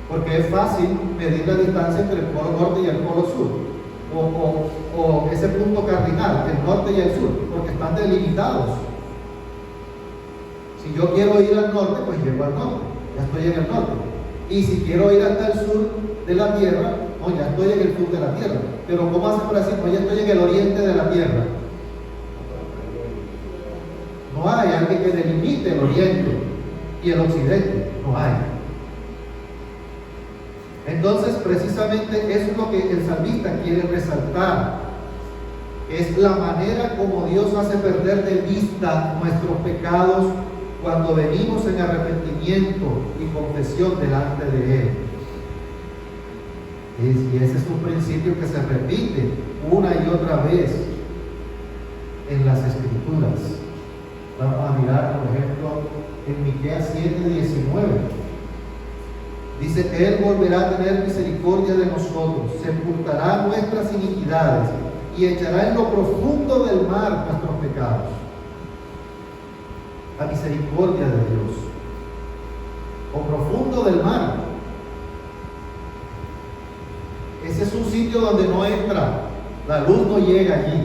Porque es fácil medir la distancia entre el polo norte y el polo sur, o ese punto cardinal, el norte y el sur, porque están delimitados. Si yo quiero ir al norte, pues llego al norte, ya estoy en el norte. Y si quiero ir hasta el sur de la tierra, no, ya estoy en el sur de la tierra. Pero ¿cómo hace para decir? No, ya estoy en el oriente de la tierra. No hay alguien que delimite el oriente y el occidente, no hay. Entonces, precisamente eso es lo que el salmista quiere resaltar. Es la manera como Dios hace perder de vista nuestros pecados cuando venimos en arrepentimiento y confesión delante de Él. Y ese es un principio que se repite una y otra vez en las Escrituras. Vamos a mirar, por ejemplo, en Miqueas 7:19. Dice, Él volverá a tener misericordia de nosotros, sepultará nuestras iniquidades y echará en lo profundo del mar nuestros pecados. La misericordia de Dios. O profundo del mar. Ese es un sitio donde no entra, la luz no llega allí.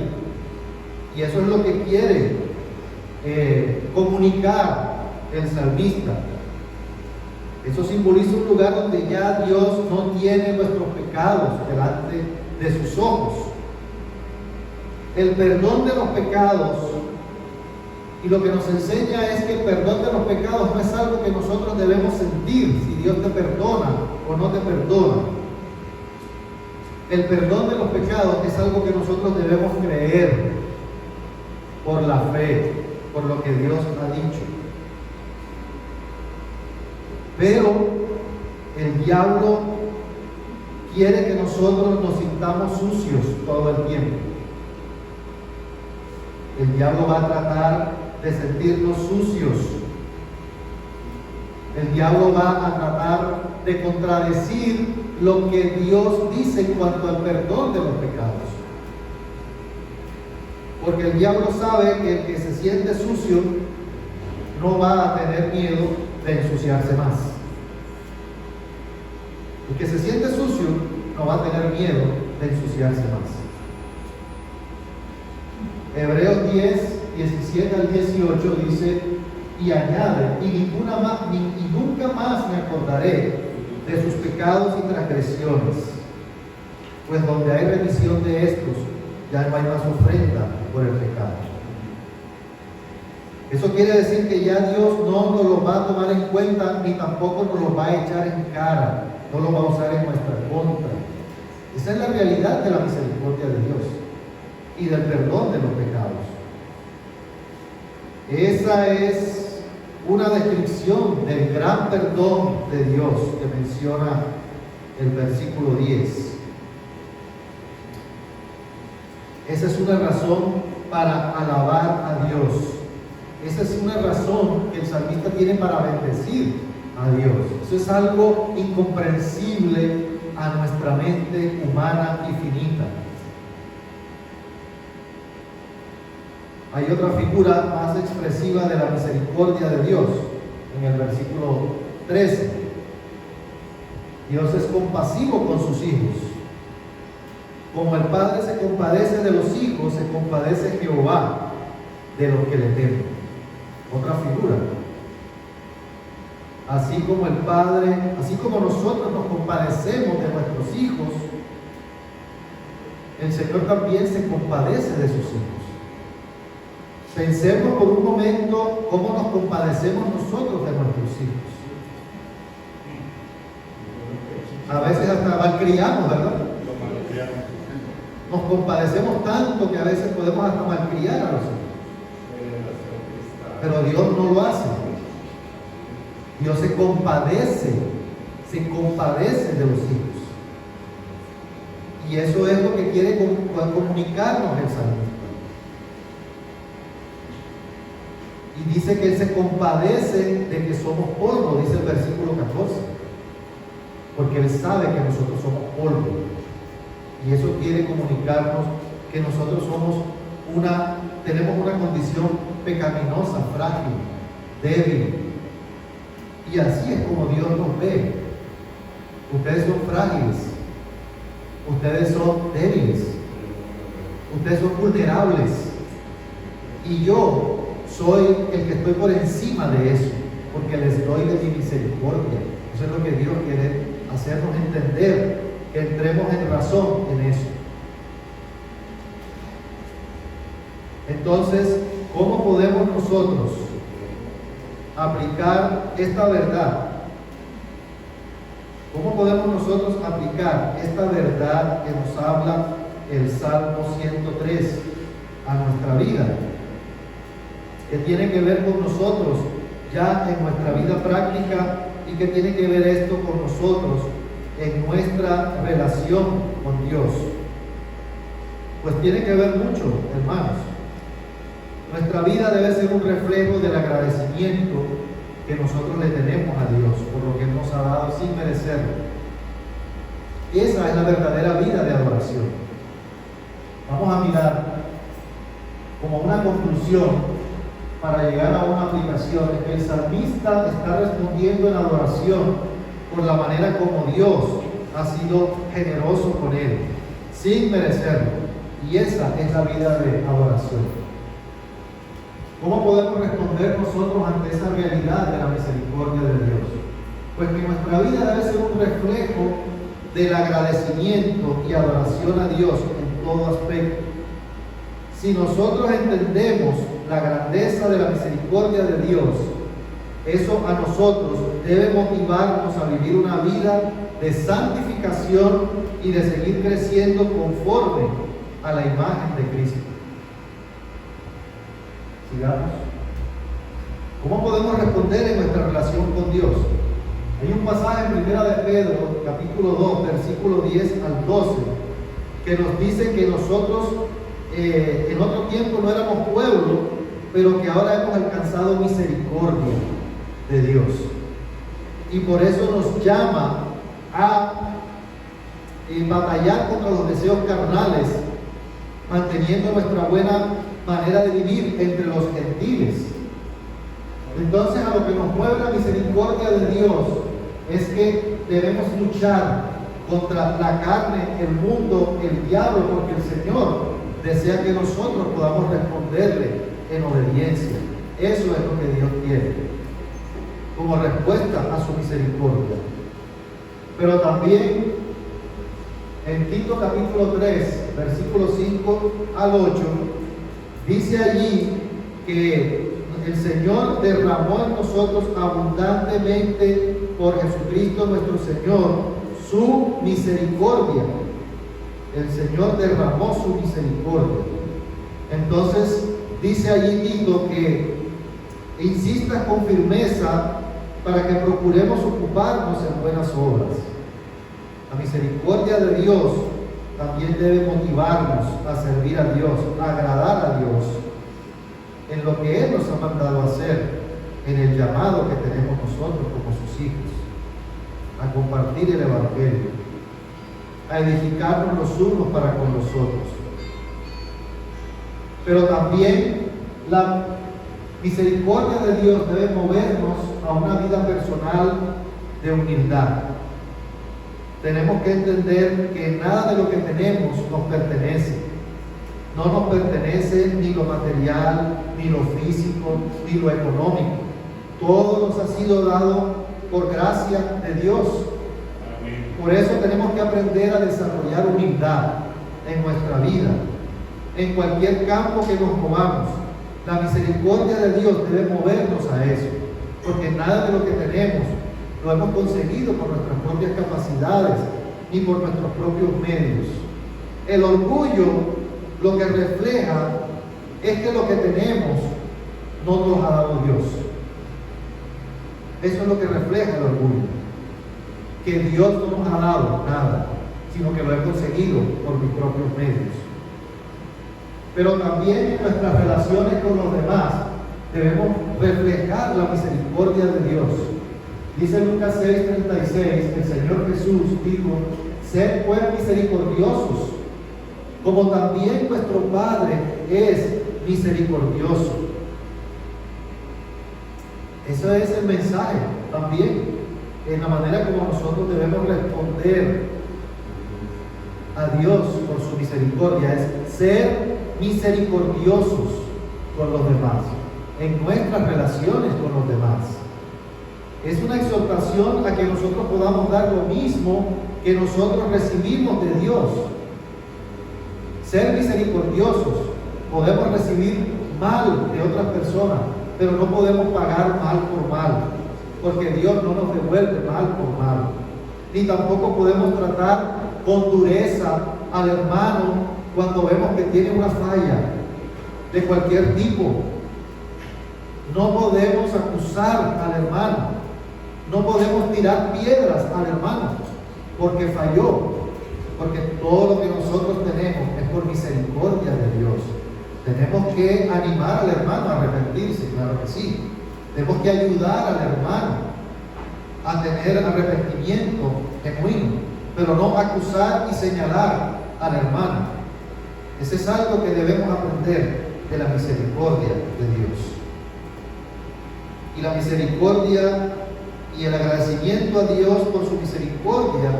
Y eso es lo que quiere comunicar el salmista. Eso simboliza un lugar donde ya Dios no tiene nuestros pecados delante de sus ojos. El perdón de los pecados, y lo que nos enseña es que el perdón de los pecados no es algo que nosotros debemos sentir, si Dios te perdona o no te perdona. El perdón de los pecados es algo que nosotros debemos creer por la fe, por lo que Dios ha dicho. Pero el diablo quiere que nosotros nos sintamos sucios todo el tiempo. El diablo va a tratar de sentirnos sucios. El diablo va a tratar de contradecir lo que Dios dice en cuanto al perdón de los pecados. Porque el diablo sabe que el que se siente sucio no va a tener miedo de ensuciarse más. El que se siente sucio no va a tener miedo de ensuciarse más. Hebreos 10, 17 al 18 dice, y añade, y nunca más me acordaré de sus pecados y transgresiones, pues donde hay remisión de estos, ya no hay más ofrenda por el pecado. Eso quiere decir que ya Dios no nos lo va a tomar en cuenta, ni tampoco nos lo va a echar en cara, no lo va a usar en nuestra contra. Esa es la realidad de la misericordia de Dios y del perdón de los pecados. Esa es una descripción del gran perdón de Dios que menciona el versículo 10. Esa es una razón para alabar a Dios. Esa es una razón que el salmista tiene para bendecir a Dios. Eso es algo incomprensible a nuestra mente humana y finita. Hay otra figura más expresiva de la misericordia de Dios en el versículo 13. Dios es compasivo con sus hijos. Como el Padre se compadece de los hijos, se compadece Jehová de los que le temen. Otra figura. así como el Padre, así como nosotros nos compadecemos de nuestros hijos, el Señor también se compadece de sus hijos. Pensemos por un momento cómo nos compadecemos nosotros de nuestros hijos. A veces hasta malcriamos, ¿verdad? Nos compadecemos tanto que a veces podemos hasta malcriar a los hijos. Pero Dios no lo hace. Dios se compadece de los hijos. Y eso es lo que quiere comunicarnos el salmista. Y dice que Él se compadece de que somos polvo, dice el versículo 14. Porque Él sabe que nosotros somos polvo. Y eso quiere comunicarnos que nosotros tenemos una condición pecaminosa, frágil, débil. Y así es como Dios nos ve. Ustedes son frágiles. Ustedes son débiles. Ustedes son vulnerables. Y yo soy el que estoy por encima de eso, porque les doy de mi misericordia. Eso es lo que Dios quiere hacernos entender, que entremos en razón en eso. Entonces, ¿cómo podemos nosotros aplicar esta verdad? ¿Cómo podemos nosotros aplicar esta verdad que nos habla el Salmo 103 a nuestra vida? Que tiene que ver con nosotros ya en nuestra vida práctica y que tiene que ver esto con nosotros en nuestra relación con Dios. Pues tiene que ver mucho, hermanos. Nuestra vida debe ser un reflejo del agradecimiento que nosotros le tenemos a Dios por lo que Él nos ha dado sin merecerlo. Esa es la verdadera vida de adoración. Vamos a mirar como una conclusión para llegar a una aplicación. El salmista está respondiendo en adoración por la manera como Dios ha sido generoso con él, sin merecerlo. Y esa es la vida de adoración. ¿Cómo podemos responder nosotros ante esa realidad de la misericordia de Dios? Pues que nuestra vida debe ser un reflejo del agradecimiento y adoración a Dios en todo aspecto. Si nosotros entendemos la grandeza de la misericordia de Dios, eso a nosotros debe motivarnos a vivir una vida de santificación y de seguir creciendo conforme a la imagen de Cristo. Sigamos. ¿Cómo podemos responder en nuestra relación con Dios? Hay un pasaje en 1 de Pedro, capítulo 2, versículo 10 al 12, que nos dice que nosotros en otro tiempo no éramos pueblo, pero que ahora hemos alcanzado misericordia de Dios. Y por eso nos llama a batallar contra los deseos carnales, manteniendo nuestra buena manera de vivir entre los gentiles. Entonces, a lo que nos mueve la misericordia de Dios es que debemos luchar contra la carne, el mundo, el diablo, porque el Señor desea que nosotros podamos responderle en obediencia. Eso es lo que Dios quiere, como respuesta a su misericordia. Pero también en Tito capítulo 3, versículos 5 al 8, dice allí que el Señor derramó en nosotros abundantemente por Jesucristo nuestro Señor su misericordia. El Señor derramó su misericordia. Entonces dice allí Tito que insista con firmeza para que procuremos ocuparnos en buenas obras. La misericordia de Dios también debe motivarnos a servir a Dios, a agradar a Dios en lo que Él nos ha mandado a hacer, en el llamado que tenemos nosotros como sus hijos, a compartir el Evangelio, a edificarnos los unos para con los otros. Pero también la misericordia de Dios debe movernos a una vida personal de humildad. Tenemos que entender que nada de lo que tenemos nos pertenece. No nos pertenece ni lo material, ni lo físico, ni lo económico. Todo nos ha sido dado por gracia de Dios. Por eso tenemos que aprender a desarrollar humildad en nuestra vida, en cualquier campo que nos movamos. La misericordia de Dios debe movernos a eso, porque nada de lo que tenemos lo hemos conseguido por nuestras propias capacidades ni por nuestros propios medios. El orgullo lo que refleja es que lo que tenemos no nos lo ha dado Dios. Eso es lo que refleja el orgullo, que Dios no nos ha dado nada, sino que lo he conseguido por mis propios medios. Pero también en nuestras relaciones con los demás debemos reflejar la misericordia de Dios. Dice Lucas 6:36, el Señor Jesús dijo: sed pues misericordiosos, como también vuestro Padre es misericordioso. Ese es el mensaje también, en la manera como nosotros debemos responder a Dios por su misericordia, es ser misericordiosos con los demás, en nuestras relaciones con los demás. Es una exhortación a que nosotros podamos dar lo mismo que nosotros recibimos de Dios. Ser misericordiosos. Podemos recibir mal de otras personas, pero no podemos pagar mal por mal, porque Dios no nos devuelve mal por mal. Ni tampoco podemos tratar con dureza al hermano cuando vemos que tiene una falla de cualquier tipo. No podemos acusar al hermano, no podemos tirar piedras al hermano porque falló, porque todo lo que nosotros tenemos es por misericordia de Dios. Tenemos que animar al hermano a arrepentirse, claro que sí. Tenemos que ayudar al hermano a tener arrepentimiento genuino, pero no acusar y señalar al hermano. Ese es algo que debemos aprender de la misericordia de Dios. Y la misericordia y el agradecimiento a Dios por su misericordia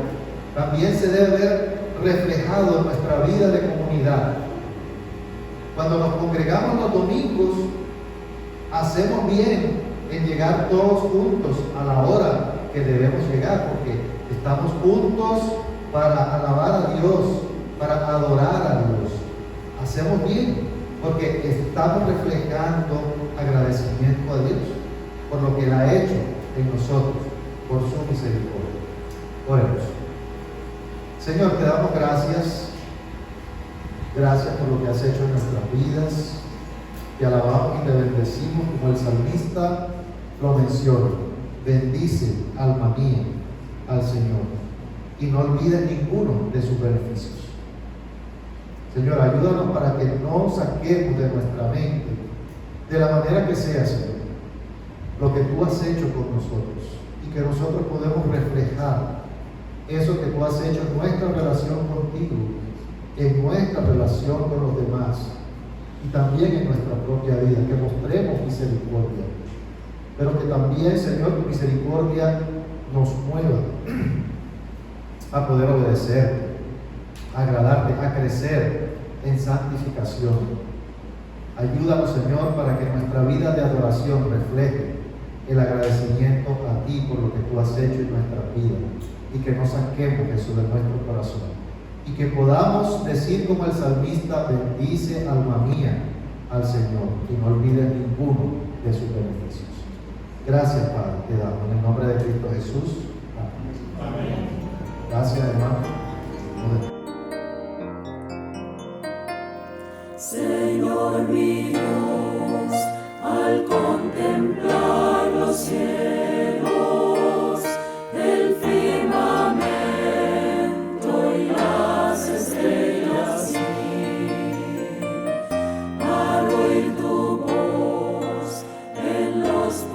también se debe ver reflejado en nuestra vida de comunidad. Cuando nos congregamos los domingos, hacemos bien en llegar todos juntos a la hora que debemos llegar, porque estamos juntos para alabar a Dios, para adorar a Dios. Hacemos bien porque estamos reflejando agradecimiento a Dios por lo que Él ha hecho en nosotros, por su misericordia. Oremos. Señor, te damos gracias. Gracias por lo que has hecho en nuestras vidas. Te alabamos y te bendecimos como el salmista lo menciona. Bendice, alma mía, al Señor, y no olvides ninguno de sus beneficios. Señor, ayúdanos para que no saquemos de nuestra mente, de la manera que sea, Señor, lo que tú has hecho con nosotros, y que nosotros podemos reflejar eso que tú has hecho en nuestra relación contigo, en nuestra relación con los demás, y también en nuestra propia vida, que mostremos misericordia, pero que también, Señor, tu misericordia nos mueva a poder obedecerte, a agradarte, a crecer en santificación. Ayúdanos, Señor, para que nuestra vida de adoración refleje el agradecimiento a ti por lo que tú has hecho en nuestra vida, y que no saquemos eso de nuestro corazón, y que podamos decir como el salmista: bendice, alma mía, al Señor, y no olvides ninguno de sus beneficios. Gracias, Padre, te damos en el nombre de Cristo Jesús. Amén. Amén. Gracias, hermano. Señor mi Dios, al contemplar los cielos, el firmamento y las estrellas, al oír tu voz en los